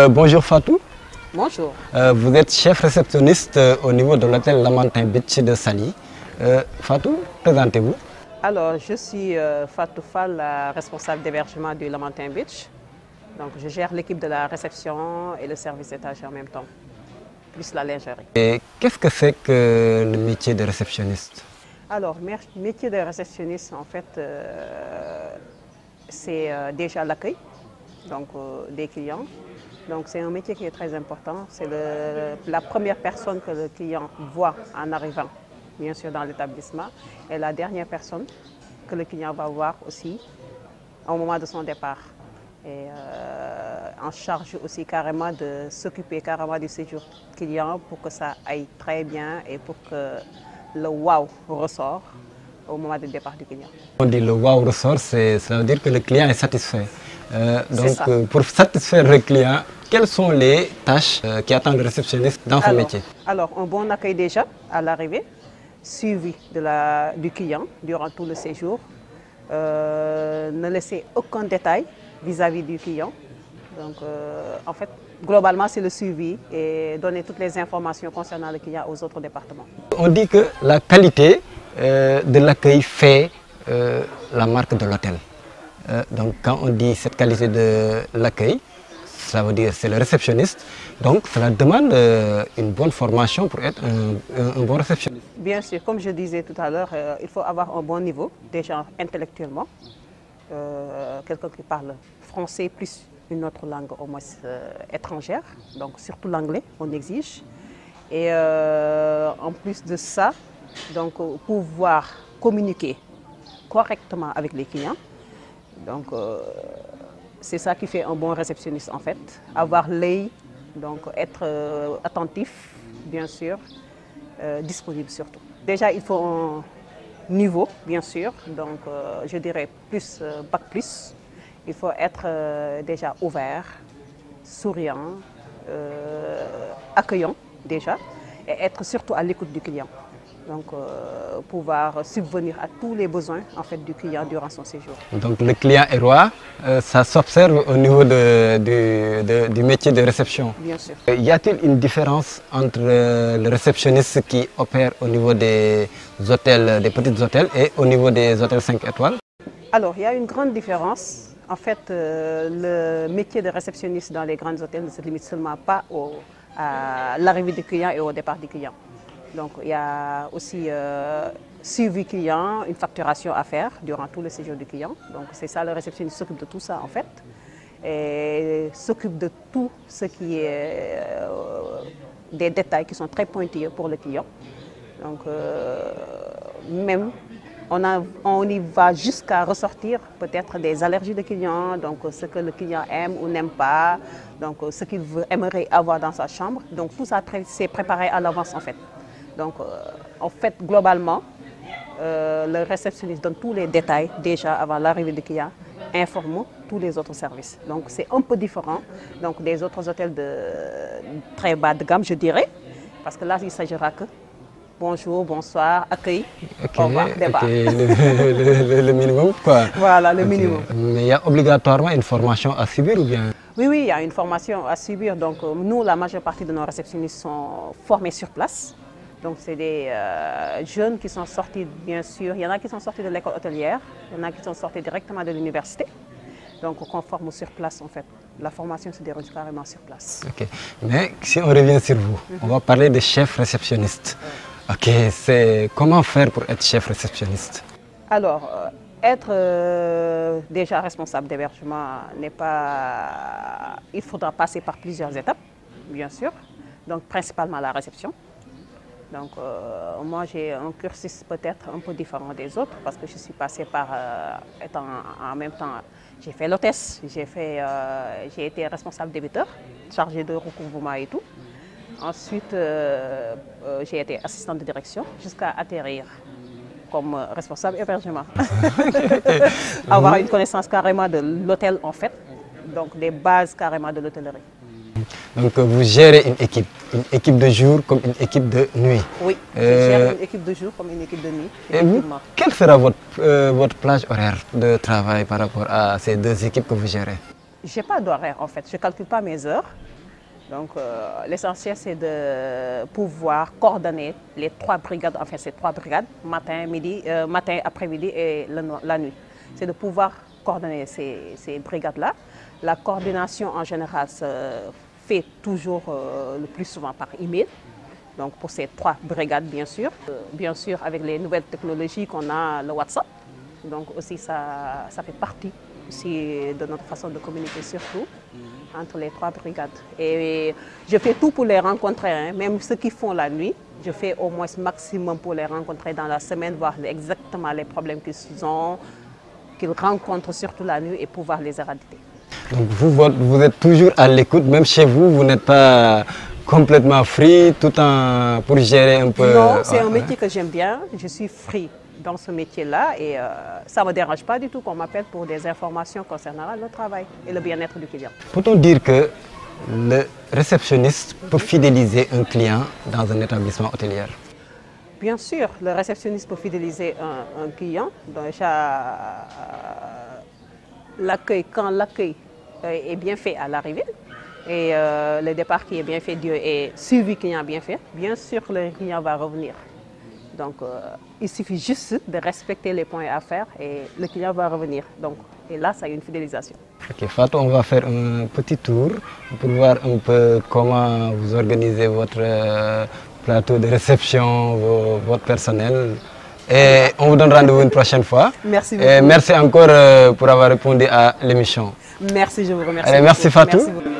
Bonjour Fatou. Bonjour. Vous êtes chef réceptionniste au niveau de l'hôtel Lamantin Beach de Saly. Fatou, présentez-vous. Alors, je suis Fatou Fall, la responsable d'hébergement du Lamantin Beach. Donc, je gère l'équipe de la réception et le service étage en même temps, plus la lingerie. Et qu'est-ce que c'est que le métier de réceptionniste? Alors, métier de réceptionniste, en fait, c'est déjà l'accueil des clients. Donc, c'est un métier qui est très important. C'est la première personne que le client voit en arrivant, bien sûr, dans l'établissement, et la dernière personne que le client va voir aussi au moment de son départ. Et en charge aussi carrément de s'occuper carrément du séjour client pour que ça aille très bien et pour que le wow ressort au moment du départ du client. On dit le wow ressort, ça veut dire que le client est satisfait. Pour satisfaire le client, quelles sont les tâches qui attendent le réceptionniste dans ce métier? Alors, un bon accueil déjà à l'arrivée, suivi du client durant tout le séjour, ne laisser aucun détail vis-à-vis du client. Donc, en fait, globalement, c'est le suivi et donner toutes les informations concernant le client aux autres départements. On dit que la qualité de l'accueil fait la marque de l'hôtel. Donc, quand on dit cette qualité de l'accueil, ça veut dire que c'est le réceptionniste. Donc, cela demande une bonne formation pour être un bon réceptionniste. Bien sûr, comme je disais tout à l'heure, il faut avoir un bon niveau, déjà intellectuellement. Quelqu'un qui parle français plus une autre langue au moins étrangère, donc surtout l'anglais, on exige. Et en plus de ça, donc pouvoir communiquer correctement avec les clients. Donc c'est ça qui fait un bon réceptionniste en fait. Avoir l'œil, donc être attentif, bien sûr, disponible surtout. Déjà, il faut un niveau, bien sûr, donc je dirais plus bac plus. Il faut être déjà ouvert, souriant, accueillant déjà, et être surtout à l'écoute du client. Donc pouvoir subvenir à tous les besoins en fait, du client durant son séjour. Donc le client est roi, ça s'observe au niveau du métier de réception. Bien sûr. Y a-t-il une différence entre le réceptionniste qui opère au niveau des hôtels, des petits hôtels et au niveau des hôtels 5 étoiles? Alors il y a une grande différence. En fait, le métier de réceptionniste dans les grands hôtels ne se limite seulement pas à l'arrivée du client et au départ du client. Donc il y a aussi suivi client, une facturation à faire durant tout le séjour du client. Donc c'est ça, le réceptionniste s'occupe de tout ça en fait. Et s'occupe de tout ce qui est des détails qui sont très pointilleux pour le client. Donc même on y va jusqu'à ressortir peut-être des allergies de clients, donc ce que le client aime ou n'aime pas, donc ce qu'il aimerait avoir dans sa chambre. Donc tout ça c'est préparé à l'avance en fait. Donc, en fait, globalement, le réceptionniste donne tous les détails déjà avant l'arrivée du client, informe tous les autres services. Donc, c'est un peu différent donc, des autres hôtels de très bas de gamme, je dirais, parce que là, il ne s'agira que bonjour, bonsoir, accueil, au revoir, départ. Le minimum, quoi. Voilà, le minimum. Mais il y a obligatoirement une formation à subir ou bien? Oui, il y a une formation à subir. Donc, nous, la majeure partie de nos réceptionnistes sont formés sur place. Donc, c'est des jeunes qui sont sortis, bien sûr. Il y en a qui sont sortis de l'école hôtelière, il y en a qui sont sortis directement de l'université. Donc, on forme sur place, en fait. La formation se déroule carrément sur place. Ok. Mais si on revient sur vous, on va parler de chef réceptionniste. Ok, c'est comment faire pour être chef réceptionniste? Alors, être déjà responsable d'hébergement n'est pas... Il faudra passer par plusieurs étapes, bien sûr. Donc, principalement la réception. Donc, moi, j'ai un cursus peut-être un peu différent des autres parce que je suis passée par, étant en même temps, j'ai fait l'hôtesse, j'ai été responsable débiteur, chargée de recouvrement et tout. Ensuite, j'ai été assistante de direction jusqu'à atterrir comme responsable hébergement. Avoir une connaissance carrément de l'hôtel en fait, donc des bases carrément de l'hôtellerie. Donc vous gérez une équipe de jour comme une équipe de nuit. Oui, je gère une équipe de jour comme une équipe de nuit. Et vous, quelle sera votre plage horaire de travail par rapport à ces deux équipes que vous gérez? Je n'ai pas d'horaire en fait, je ne calcule pas mes heures. Donc l'essentiel c'est de pouvoir coordonner les 3 brigades, enfin ces 3 brigades, matin, après-midi et la nuit. C'est de pouvoir coordonner ces brigades-là. La coordination en général se fait toujours le plus souvent par email. Donc pour ces 3 brigades bien sûr. Bien sûr avec les nouvelles technologies qu'on a, le WhatsApp. Donc aussi ça fait partie aussi de notre façon de communiquer surtout entre les 3 brigades. Et je fais tout pour les rencontrer, hein. Même ceux qui font la nuit, je fais au moins le maximum pour les rencontrer dans la semaine, voir exactement les problèmes qu'ils ont, qu'ils rencontrent surtout la nuit et pouvoir les éradiquer. Donc vous êtes toujours à l'écoute, même chez vous, vous n'êtes pas complètement free tout en pour gérer un peu. Non, c'est un métier que j'aime bien, je suis free dans ce métier-là et ça ne me dérange pas du tout qu'on m'appelle pour des informations concernant le travail et le bien-être du client. Peut-on dire que le réceptionniste peut fidéliser un client dans un établissement hôtelier? Bien sûr, le réceptionniste peut fidéliser un client. Déjà, quand l'accueil est bien fait à l'arrivée et le départ qui est bien fait et suivi client bien fait, bien sûr le client va revenir. Donc il suffit juste de respecter les points à faire et le client va revenir. Donc, et là, ça a une fidélisation. Ok, Fatou, on va faire un petit tour pour voir un peu comment vous organisez votre plateau de réception, votre personnel. Et on vous donne rendez-vous une prochaine fois. Merci beaucoup. Et merci encore pour avoir répondu à l'émission. Merci, je vous remercie. Allez, merci Fatou. Merci beaucoup.